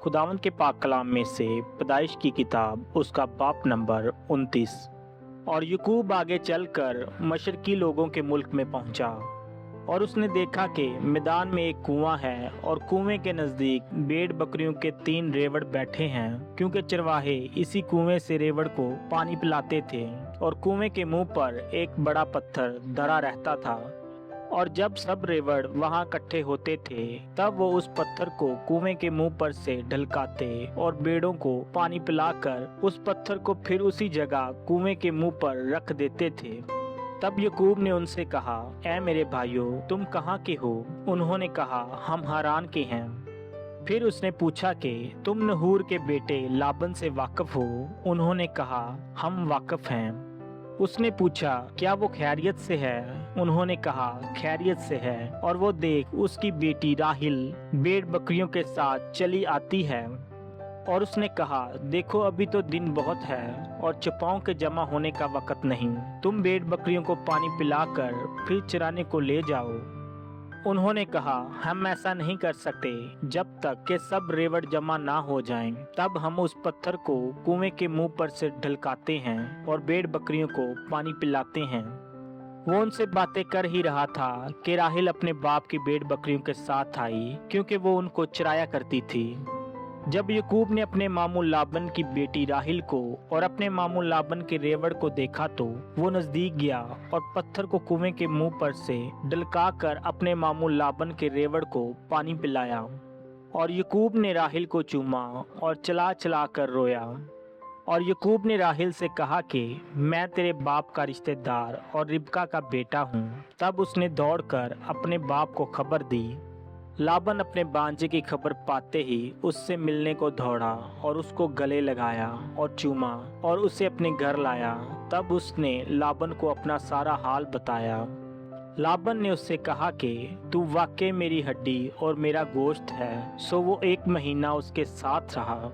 खुदावंद के पाक कलाम में से पैदाइश की किताब उसका बाब नंबर 29। और याकूब आगे चलकर मशरकी लोगों के मुल्क में पहुंचा और उसने देखा कि मैदान में एक कुआं है और कुएं के नज़दीक भेड़ बकरियों के 3 रेवड़ बैठे हैं, क्योंकि चरवाहे इसी कुएं से रेवड़ को पानी पिलाते थे। और कुएं के मुंह पर एक बड़ा पत्थर धरा रहता था, और जब सब रेवड़ वहां इकट्ठे होते थे तब वो उस पत्थर को कुएं के मुंह पर से ढलकाते और भेड़ों को पानी पिलाकर उस पत्थर को फिर उसी जगह कुएं के मुंह पर रख देते थे। तब याकूब ने उनसे कहा, ऐ मेरे भाइयों, तुम कहाँ के हो? उन्होंने कहा, हम हारान के हैं। फिर उसने पूछा कि तुम नहूर के बेटे लाबन से वाकिफ हो? उन्होंने कहा, हम वाकिफ हैं। उसने पूछा, क्या वो खैरियत से है? उन्होंने कहा, खैरियत से है। और वो देख, उसकी बेटी राहिल भेड़ बकरियों के साथ चली आती है। और उसने कहा, देखो अभी तो दिन बहुत है और चपाओं के जमा होने का वक्त नहीं, तुम भेड़ बकरियों को पानी पिलाकर फिर चराने को ले जाओ। उन्होंने कहा, हम ऐसा नहीं कर सकते जब तक कि सब रेवड़ जमा ना हो जाएं। तब हम उस पत्थर को कुएं के मुंह पर से ढलकाते हैं और भेड़ बकरियों को पानी पिलाते हैं। वो उनसे बातें कर ही रहा था कि राहिल अपने बाप की भेड़ बकरियों के साथ आई, क्योंकि वो उनको चराया करती थी। जब याकूब ने अपने मामू लाबन की बेटी राहिल को और अपने मामू लाबन के रेवड़ को देखा तो वो नजदीक गया और पत्थर को कुएं के मुंह पर से ढलकाकर अपने मामू लाबन के रेवड़ को पानी पिलाया। और याकूब ने राहिल को चूमा और चला चला कर रोया। और याकूब ने राहिल से कहा कि मैं तेरे बाप का रिश्तेदार और रिबका का बेटा हूँ। तब उसने दौड़कर अपने बाप को खबर दी। लाबन अपने बांजे की खबर पाते ही उससे मिलने को दौड़ा और उसको गले लगाया और चूमा और उसे अपने घर लाया। तब उसने लाबन को अपना सारा हाल बताया। लाबन ने उससे कहा कि तू वाकई मेरी हड्डी और मेरा गोश्त है। सो वो 1 महीना उसके साथ रहा।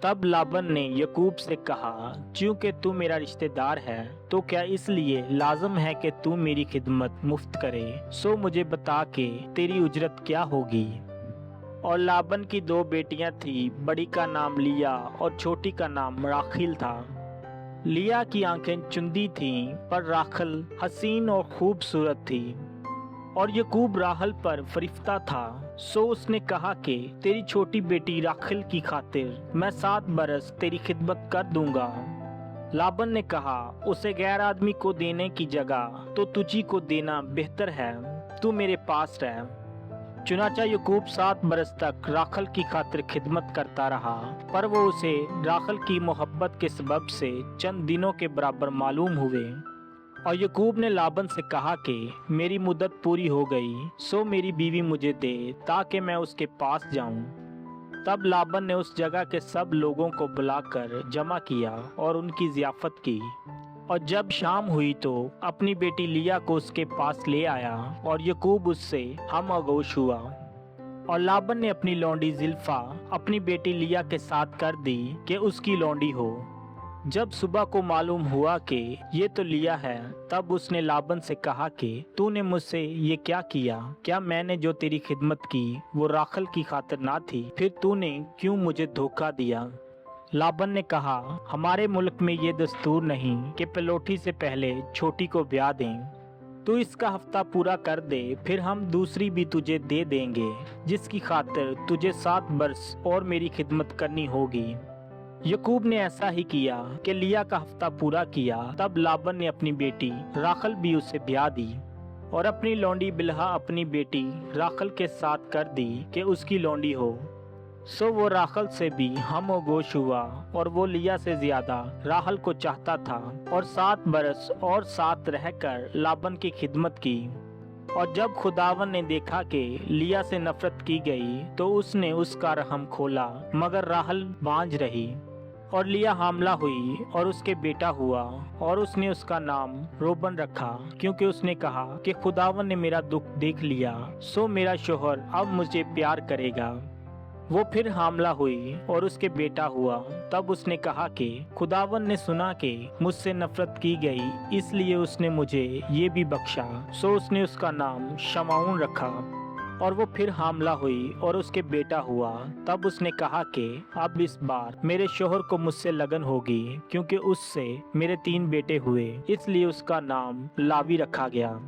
तब लाबन ने याकूब से कहा, चूंकि तू मेरा रिश्तेदार है तो क्या इसलिए लाजम है कि तू मेरी खिदमत मुफ्त करे? सो मुझे बता कि तेरी उजरत क्या होगी। और लाबन की 2 बेटियां थी, बड़ी का नाम लिया और छोटी का नाम राखिल था। लिया की आंखें चुंदी थीं, पर राखिल हसीन और खूबसूरत थी। और याकूब राहल पर फरिश्ता था। सो उसने कहा कि तेरी छोटी बेटी राखिल की खातिर मैं 7 बरस तेरी खिदमत कर दूंगा। लाबन ने कहा, उसे गैर आदमी को देने की जगह तो तुझी को देना बेहतर है, तू मेरे पास रह। चुनाचा याकूब 7 बरस तक राखिल की खातिर खिदमत करता रहा, पर वो उसे राखिल की मोहब्बत के सबब से चंद दिनों के बराबर मालूम हुए। और याकूब ने लाबन से कहा कि मेरी मुद्दत पूरी हो गई, सो मेरी बीवी मुझे दे ताकि मैं उसके पास जाऊं। तब लाबन ने उस जगह के सब लोगों को बुलाकर जमा किया और उनकी ज़ियाफत की। और जब शाम हुई तो अपनी बेटी लिया को उसके पास ले आया और याकूब उससे हम आगोश हुआ। और लाबन ने अपनी लौंडी जिल्फा अपनी बेटी लिया के साथ कर दी कि उसकी लौंडी हो। जब सुबह को मालूम हुआ कि ये तो लिया है, तब उसने लाबन से कहा कि तूने मुझसे ये क्या किया? क्या मैंने जो तेरी खिदमत की वो राखिल की खातिर ना थी? फिर तूने क्यों मुझे धोखा दिया? लाबन ने कहा, हमारे मुल्क में ये दस्तूर नहीं कि पलोठी से पहले छोटी को ब्याह दें। तू इसका हफ्ता पूरा कर दे, फिर हम दूसरी भी तुझे दे देंगे, जिसकी खातिर तुझे 7 बरस और मेरी खिदमत करनी होगी। याकूब ने ऐसा ही किया कि लिया का हफ्ता पूरा किया। तब लाबन ने अपनी बेटी राखिल भी उसे ब्याह दी और अपनी लौंडी बिल्हा अपनी बेटी राखिल के साथ कर दी कि उसकी लौंडी हो। सो वो राखिल से भी हमओगोश हुआ और वो लिया से ज्यादा राखिल को चाहता था। और 7 बरस और साथ रहकर लाबन की खिदमत की। और जब खुदावन ने देखा कि लिया से नफरत की गई तो उसने उसका रहम खोला, मगर राहल बांझ रही। और लिया हामला हुई और उसके बेटा हुआ और उसने उसका नाम रोबन रखा, क्योंकि उसने कहा कि खुदावन ने मेरा दुख देख लिया, सो मेरा शोहर अब मुझे प्यार करेगा। वो फिर हामला हुई और उसके बेटा हुआ। तब उसने कहा कि खुदावन ने सुना कि मुझसे नफरत की गई, इसलिए उसने मुझे ये भी बख्शा। सो उसने उसका नाम शमाउन रखा। और वो फिर हामला हुई और उसके बेटा हुआ। तब उसने कहा कि अब इस बार मेरे शोहर को मुझसे लगन होगी, क्योंकि उससे मेरे 3 बेटे हुए, इसलिए उसका नाम लावी रखा गया।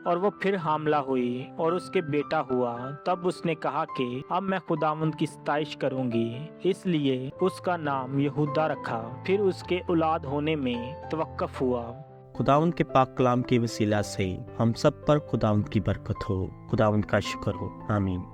और वो फिर हामला हुई और उसके बेटा हुआ। तब उसने कहा कि अब मैं खुदावंद की सताइश करूंगी, इसलिए उसका नाम यहूदा रखा। फिर उसके औलाद होने में तवक्कुफ हुआ। खुदावंद के पाक कलाम की वसीला से हम सब पर खुदावंद की बरकत हो। खुदावंद का शुक्र हो। आमीन।